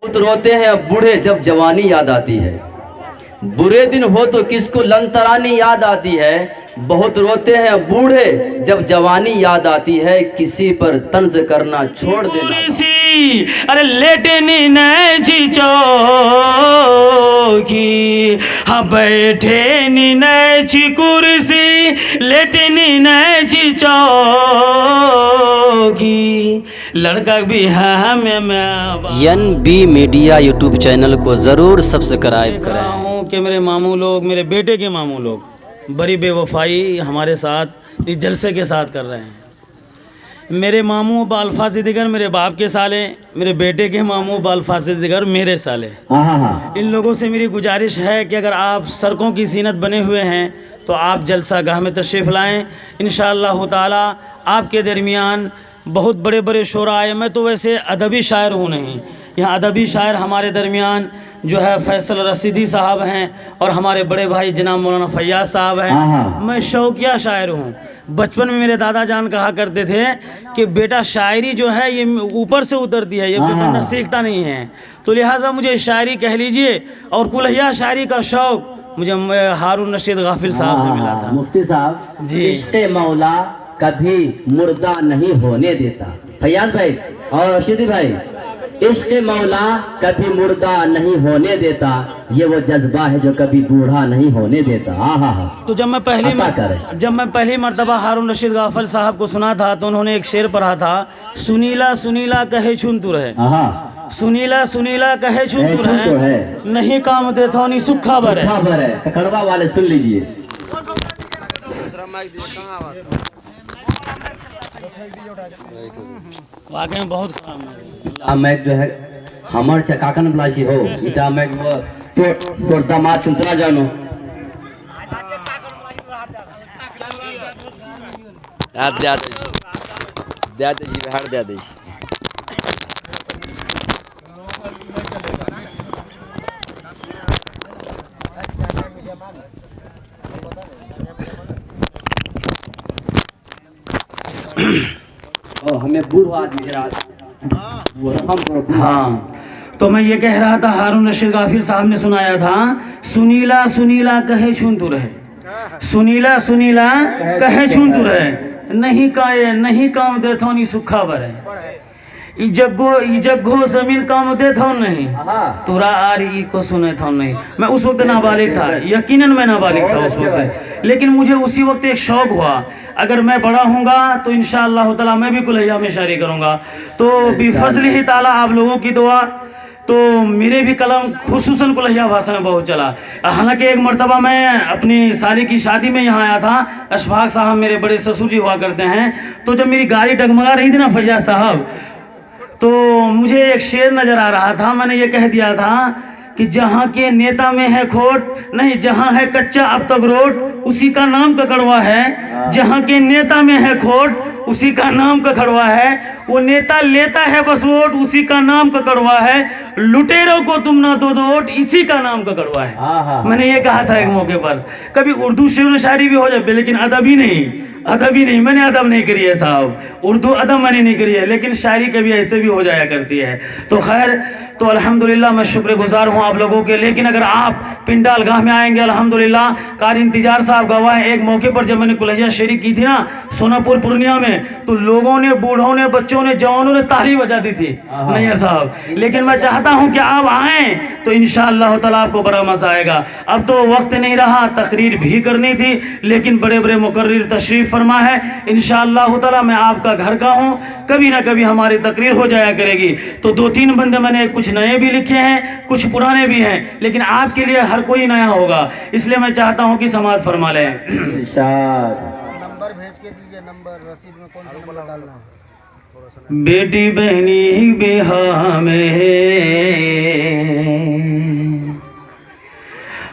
बहुत रोते हैं अब बूढ़े जब जवानी याद आती है। बुरे दिन हो तो किसको लंतरानी याद आती है। बहुत रोते हैं बूढ़े जब जवानी याद आती है। किसी पर तंज करना छोड़ देना। अरे लेटे नी नैची चौकी, हाँ बैठे नी नैची कुर्सी, लेटे नी नैची चौकी, लड़का भी है हमें मैं। NB मीडिया यूट्यूब चैनल को ज़रूर सब्सक्राइब करें। कि मेरे मामू लोग, मेरे बेटे के मामू लोग बड़ी बेवफाई हमारे साथ इस जलसे के साथ कर रहे हैं। मेरे मामू बाल्फा सिद्दीकर मेरे बाप के साले, मेरे बेटे के मामू बाल्फा सिद्दीकर मेरे साले। इन लोगों से मेरी गुजारिश है कि अगर आप सड़कों की ज़ीनत बने हुए हैं तो आप जलसा गाह में तशरीफ़ लाएँ। इंशाअल्लाह ताला आपके दरमियान बहुत बड़े बड़े शोरा आए। मैं तो वैसे अदबी शायर हूँ नहीं, यहाँ अदबी शायर हमारे दरमियान जो है फैसल रसीदी साहब हैं और हमारे बड़े भाई जनाब मौलाना फैयाज साहब हैं। मैं शौकिया शायर हूँ। बचपन में मेरे दादा जान कहा करते थे कि बेटा शायरी जो है ये ऊपर से उतरती है, ये बंदा सीखता नहीं है। तो लिहाजा मुझे शायरी कह लीजिए और कुल्हिया शायरी का शौक़ मुझे हारून रशीद गाफिल साहब से मिला था। मुफ्ती साहब जी, इश्क़े मौला कभी मुर्दा नहीं होने देता। फैयाज भाई और रशीदी भाई, इश्क़ मौला कभी मुर्दा नहीं होने देता, ये वो जज्बा है जो कभी बूढ़ा नहीं होने देता। तो जब मैं पहली मर्तबा हारून रशीद गाफिल साहब को सुना था तो उन्होंने एक शेर पढ़ा था, सुनीला सुनीला कहे छुन तू रहे, सुनीला सुनीला कहे छुन तू रहे, नहीं काम दे थोनी सुखा भर है। कड़वा वाले सुन लीजिए। वाकई में बहुत खराब मैक जो है हमार से काकन ब्लाशी हो इटा मैक वो तोर दामाद चुनतना जानो दे जी बिहार दे दे। हमें बूढ़ा आदमी हाँ, तो मैं ये कह रहा था हारून रशीद गाफिल साहब ने सुनाया था, सुनीला सुनीला कहे छून तू रहे, सुनीला सुनीला कहे छून तू रहे, नहीं काम दे थोनी सुखा भरे, इजगो जमीन काम दे थो नहीं, तुरा आरी को सुने थो नहीं। मैं उस वक्त नाबालिग था, यकीनन मैं नाबालिग था उस वक्त, लेकिन मुझे उसी वक्त एक शौक़ हुआ, अगर मैं बड़ा हूँगा तो इंशाअल्लाह ताला मैं भी कुल्हिया में शायरी करूँगा। तो बिफज़्ल ही ताला आप लोगों की दुआ तो मेरे भी कलम खुसूसन कुल्हिया भाषा में बहुत चला। हालांकि एक मरतबा मैं अपनी साली की शादी में यहाँ आया था, अशफाक साहब मेरे बड़े ससुर जी हुआ करते हैं, तो जब मेरी गाड़ी डगमगा रही थी ना फैयाज साहब, तो मुझे एक शेर नज़र आ रहा था। मैंने ये कह दिया था कि जहाँ के नेता में है खोट, नहीं जहाँ है कच्चा अब तक रोड, उसी का नाम ककड़वा है। जहाँ के नेता में है खोट, उसी का नाम ककड़वा है। वो नेता लेता है बस वोट, उसी का नाम ककड़वा है। लुटेरों को तुम ना दो वोट, इसी का नाम ककड़वा है। मैंने ये कहा था एक मौके पर। कभी उर्दू शेर व शायरी भी हो जाए, लेकिन अदब ही नहीं, अदब ही नहीं। मैंने अदब नहीं करी है साहब, उर्दू अदब मैंने नहीं करी है, लेकिन शायरी कभी ऐसे भी हो जाया करती है। तो खैर, तो अल्हम्दुलिल्लाह मैं शुक्रगुजार हूँ आप लोगों के। लेकिन अगर आप पिंडाल गाह में आएंगे, अल्हम्दुलिल्लाह कारी इंतजार साहब गवाह हैं। एक मौके पर जब मैंने कुल्हिया शेरी की थी ना सोनापुर पूर्णिया में, तो लोगों ने, बूढ़ों ने, बच्चों ने, जवानों ने ताली बजा दी थी नैयर साहब। लेकिन मैं चाहता हूँ कि आप आएँ तो इंशाअल्लाह ताला आपको बड़ा मज़ा आएगा। अब तो वक्त नहीं रहा, तकरीर भी करनी थी, लेकिन बड़े बड़े मुकर्रिर तशरीफ़ फरमा है। इंशाअल्लाह ताला मैं आपका घर का हूँ, कभी ना कभी हमारी तकरीर हो जाया करेगी। तो 2-3 बंदे मैंने कुछ नए भी लिखे हैं, कुछ पुराने भी हैं, लेकिन आपके लिए हर कोई नया होगा, इसलिए मैं चाहता हूँ कि समाज फरमा लें। नंबर भेज के दीजिए, नंबर रसीद में कौन सा नंबर डालना है? बेटी बहनी बिहा में,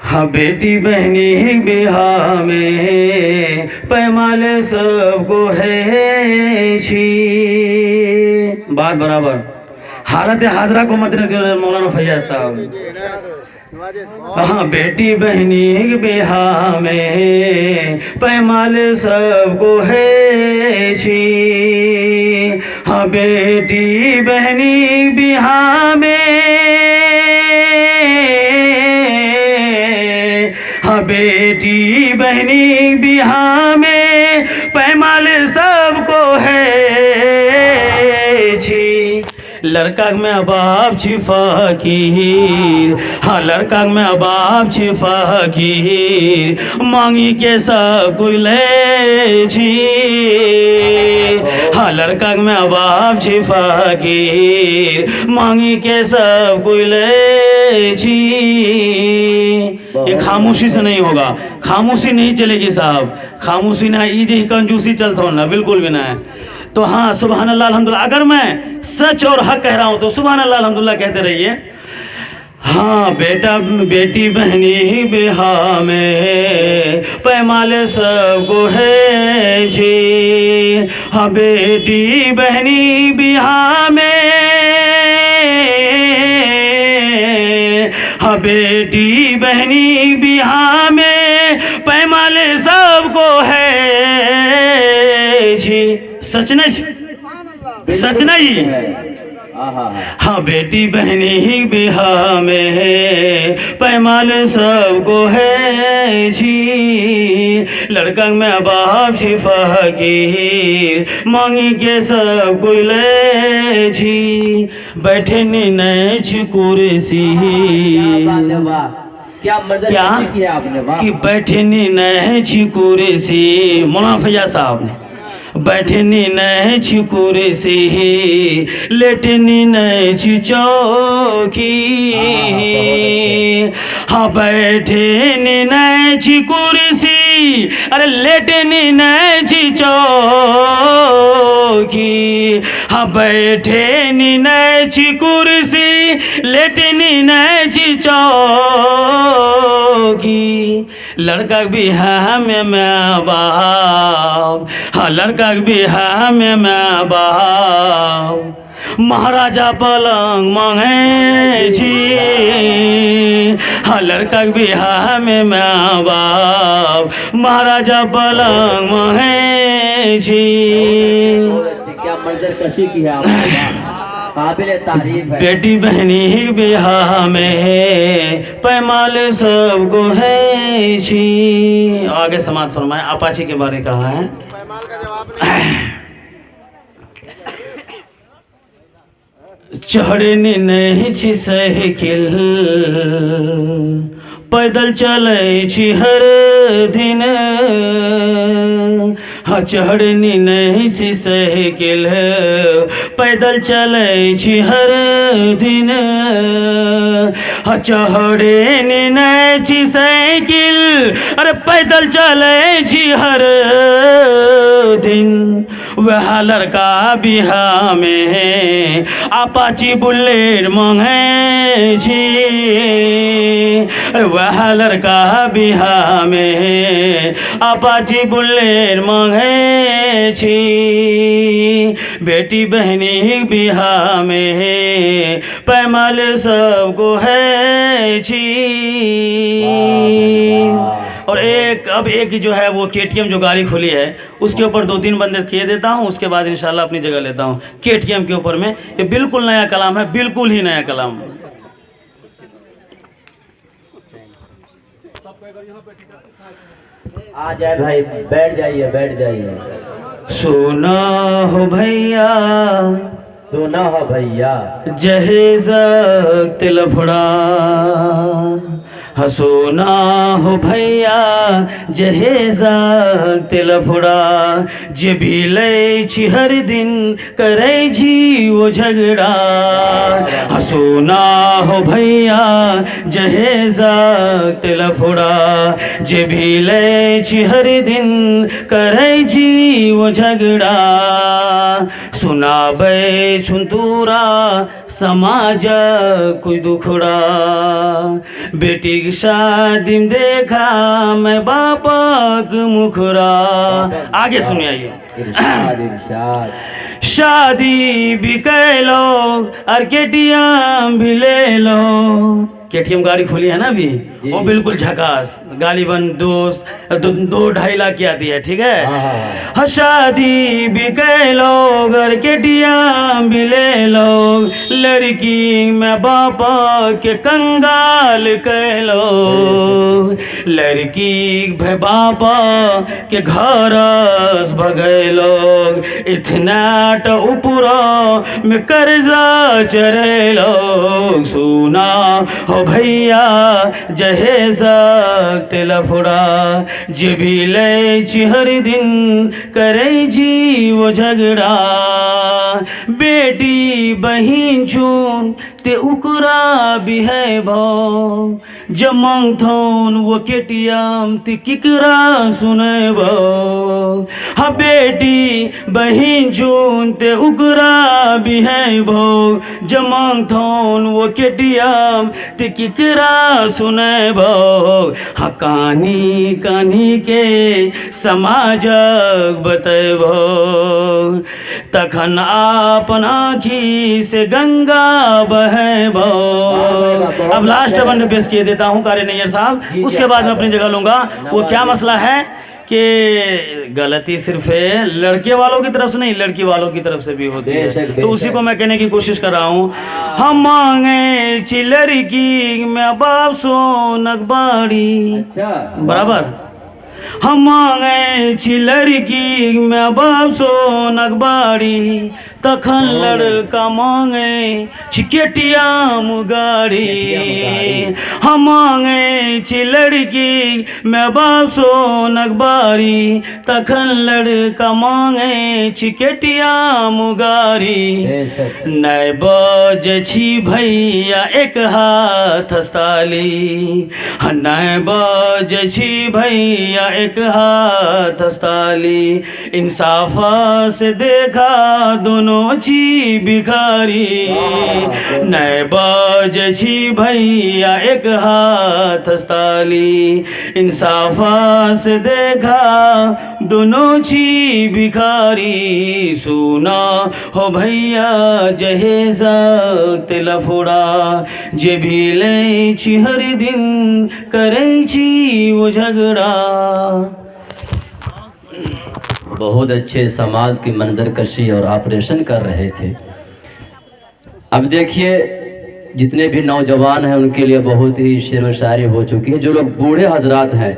हाँ बेटी बहनी बिहा में, पैमाले सबको है छी। बात बराबर, हालत हाजरा को मद्देनजर मौलाना फैयाज साहब। हाँ बेटी बहनी बिहा में, पैमाले सबको है छी। हाँ बेटी बहनी बिहा में, बेटी बहनी बिहार में पैमाल सबको है छी। लड़का में बाप छी फकीर, हाँ लड़का में बाप छी फकीर, मांगी के सब कोई ले छी। हाँ लड़का में बाप छी फकीर, मांगी के सब कोई ले छी। ये खामोशी से नहीं होगा, खामोशी नहीं चलेगी साहब, खामोशी ना ये कंजूसी चलता हो ना, बिल्कुल भी ना है। तो हाँ सुभान अल्लाह अल्हम्दुलिल्लाह, अगर मैं सच और हक कह रहा हूँ तो सुभान अल्लाह अल्हम्दुलिल्लाह कहते रहिए। हाँ बेटा बेटी बहनी बिहा में पैमाल सबको है जी। हाँ बेटी बहनी बिहा में, हाँ बेटी बहनी बिहा में पैमाल सबको है जी। सच नहीं, सच नहीं। हाँ बेटी बहनी बिहा में पैमाल सबको है जी। लड़का में बाप छी फकीर, मांगी के सब कोई ले छी। बैठे नहीं छी कुर्सी, क्या मदद क्या किया आपने, वाह। कि बैठे नहीं छी कुर्सी, मौलाना फैयाज साहब ने बैठनी नहीं छी कुर्सी, लेटनी नहीं छी चौकी। हाँ बैठनी नहीं छी कुर्सी, अरे लेटनी नहीं छी चौकी। हाँ बैठनी नहीं छी कुर्सी, लेटनी नहीं छी चौकी। लड़का भी है में माँ बाप, हाँ लड़का भी है में माँ बाप, महाराजा पलंग मांगे छी। हाँ लड़का भी है में माँ बाप, महाराजा पलंग मांगे छी। क्या मंजर कशी की है आपने, काबिल तारीफ है। बेटी बहनी बिहा में पैमाल सबको है छी। आगे समाप्त फरमाए, अपाची के बारे कहा है। पैमाल का जवाब नहीं। चढ़नी नहीं छी साइकिल, पैदल चले छी हर दिन। हाँ चढ़नी नहीं छी साइकिल, पैदल चले छी हर दिन। हाँ चढ़नी नहीं छी साइकिल, अरे पैदल चले छी हर दिन। वह लड़का बिहा में अपाची बुलेट मांगे छी। वह लड़का बिहा में अपाची बुलेट मांगे छी। बेटी बहनी बिहा में पैमाल सबको है छी। और एक अब एक जो है वो KTM जो गाड़ी खुली है उसके ऊपर 2-3 बंदे किए देता हूँ, उसके बाद इंशाल्लाह अपनी जगह लेता हूँ। KTM के ऊपर में ये बिल्कुल नया कलाम है, बिल्कुल ही नया कलाम। आ जाए भाई, बैठ जाइए बैठ जाइए। सुना हो भैया, सुना हो भैया, जहेज तिलफड़ा। हसोना हो भैया जहेज तिलफड़ा। जे भी लै छी हर दिन करे छी वो झगड़ा। हसोना हो भैया जहेज तिलफड़ा। जे भी लै छी हर दिन करे छी वो झगड़ा। सुनाबे छुंतूरा समाज कुछ दुखड़ा। बेटी की शादी में देखा मैं बापक मुखरा। आगे सुनिए आइए। इरशाद इरशाद। शादी भी कर लो और KTM भी ले लो। KTM गाड़ी खुली है ना अभी, वो बिल्कुल झकास, गालिबन 2-2.5 लाख की आती है, ठीक है। हाँ, शादी भी कह लोग और KTM भी ले लोग, लड़की में बापा के कंगाल कह लोग, लड़की भे बापा के घरस भगे लोग, इतना तो ऊपरा में कर्जा चरे लोग। सुना हो भैया जहेज लफड़ा, जे भी ले हर दिन करे जी वो झगड़ा, बेटी बहिन चून ते उकरा भी है भाव, जमंग थोन वो KTM ते किकरा सुने भाव। हाँ, बेटी बहिन चून ते उकरा भी है भाव, जमंग थोन वो KTM ते किकरा सुने भाव। हाँ, कहानी कहानी के समाजक बतेबो, तखन आपन आँखी से गंगा बहेबो। अब लास्ट बंद पेश किए देता हूँ कार्य नैयर साहब, उसके बाद मैं अपनी जगह लूंगा। वो क्या मसला है कि गलती सिर्फ लड़के वालों की तरफ से नहीं, लड़की वालों की तरफ से भी होती है, तो उसी को मैं कहने की कोशिश कर रहा हूँ। हम मांगे ची लड़की मैं बाप सोनक बाड़ी, बराबर। हम मांगे ची लड़की मैं बाप सोनक बाड़ी, तखन लड़का मांगे ची KTM गाड़ी। हम मांगे ची लड़की मैं बाप सोनक बाड़ी, तखन लड़का मांगे ची KTM गाड़ी। नै बजे छी भैया एक हाथ हस्ताली, नै बजे छी भैया एक हाथ हस्ताली, इंसाफा से देखा दोनों छी भिखारी। नै बजे छी भैया एक हाथ हस्ताली, इंसाफा से देखा दोनों छी भिखारी। सुना हो भैया जहेज लफड़ा, जे भी ले छी हर दिन करे छी वो झगड़ा। बहुत अच्छे समाज की मंजर कशी और ऑपरेशन कर रहे थे। अब देखिए जितने भी नौजवान हैं उनके लिए बहुत ही शेर व शायरी हो चुकी है। जो लोग बूढ़े हजरात हैं,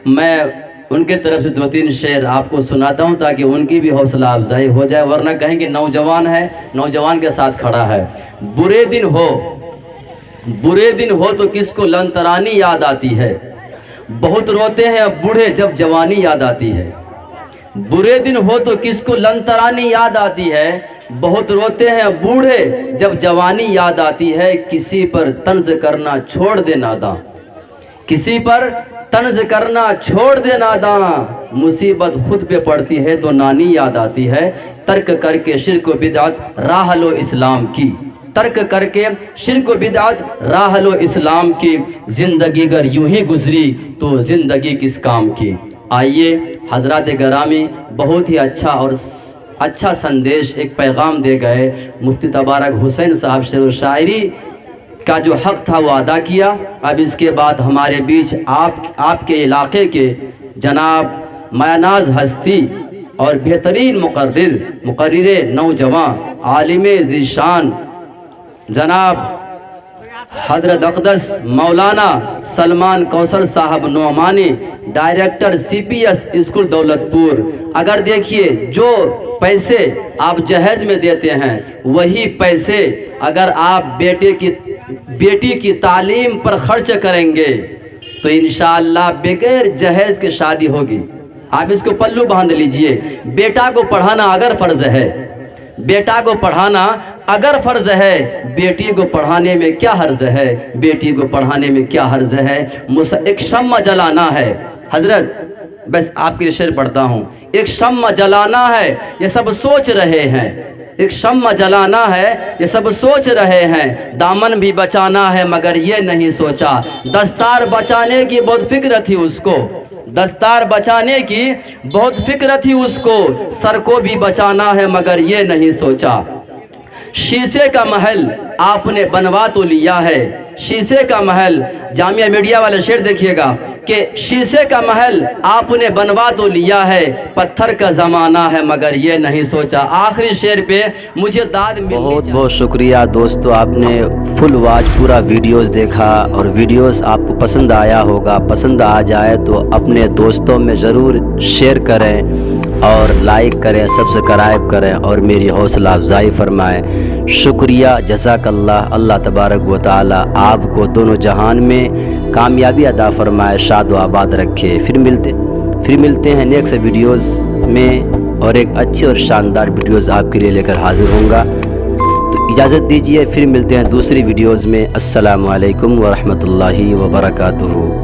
मैं उनके तरफ से 2-3 शेर आपको सुनाता हूं ताकि उनकी भी हौसला अफजाई हो जाए, वरना कहेंगे नौजवान है, नौजवान के साथ खड़ा है। बुरे दिन हो तो किसको लंतरानी याद आती है, बहुत रोते हैं अब बूढ़े जब जवानी याद आती है। बुरे दिन हो तो किसको लंतरानी याद आती है, बहुत रोते हैं बूढ़े जब जवानी याद आती है। किसी पर तंज करना छोड़ दे नादां, किसी पर तंज करना छोड़ दे नादां, मुसीबत खुद पे पड़ती है तो नानी याद आती है। तर्क करके शिर्क व बिदअत राह लो इस्लाम की, तर्क करके शिर्क व बिदअत राह लो इस्लाम की। जिंदगी अगर यूं ही गुजरी तो जिंदगी किस काम की। आइए हजरत गरामी बहुत ही अच्छा संदेश, एक पैगाम दे गए। मुफ्ती तबारक हुसैन साहब शेर व शायरी का जो हक था वो अदा किया। अब इसके बाद हमारे बीच आपके इलाके के जनाब मायानाज हस्ती और बेहतरीन मुकर्रिर नौजवान आलिम ज़ीशान जनाब हजरत अक़दस मौलाना सलमान कौसर साहब Nomani, director CPS school Daulatpur. अगर देखिए जो पैसे आप जहेज में देते हैं वही पैसे अगर आप बेटी की तालीम पर खर्च करेंगे तो इंशाअल्लाह बगैर जहेज के शादी होगी। आप इसको पल्लू बांध लीजिए। बेटा को पढ़ाना अगर फ़र्ज़ है, बेटा को पढ़ाना अगर फ़र्ज़ है, बेटी को पढ़ाने में क्या हर्ज है, बेटी को पढ़ाने में क्या हर्ज है। एक शम्मा जलाना है हजरत, बस आपके लिए शेर पढ़ता हूँ। एक शम्मा जलाना है ये सब सोच रहे हैं, एक शम्मा जलाना है ये सब सोच रहे हैं। दामन भी बचाना है मगर ये नहीं सोचा, दस्तार बचाने की बहुत फिक्र थी उसको, दस्तार बचाने की बहुत फिक्र थी उसको। सर को भी बचाना है मगर ये नहीं सोचा। शीशे का महल आपने बनवा तो लिया है, शीशे का महल, जामिया मीडिया वाले शेर देखिएगा कि शीशे का महल आपने बनवा तो लिया है, पत्थर का ज़माना है मगर ये नहीं सोचा। आखिरी शेर पे मुझे दाद मिलनी चाहिए। बहुत बहुत शुक्रिया दोस्तों, आपने फुल वॉच पूरा वीडियोस देखा और वीडियोस आपको पसंद आया होगा। पसंद आ जाए तो अपने दोस्तों में ज़रूर शेयर करें और लाइक करें, सब्सक्राइब करें और मेरी हौसला अफजाई फरमाएं। शुक्रिया, जज़ाकल्लाह। अल्लाह तबारक व तआला आपको दोनों जहान में कामयाबी अदा फरमाए, शाद व आबाद रखे। फिर मिलते हैं नेक्स्ट वीडियोस में और एक अच्छे और शानदार वीडियोस आपके लिए लेकर हाजिर होऊंगा। तो इजाज़त दीजिए, फिर मिलते हैं दूसरी वीडियोस में। अस्सलामु अलैकुम व रहमतुल्लाहि व बरकातुहू।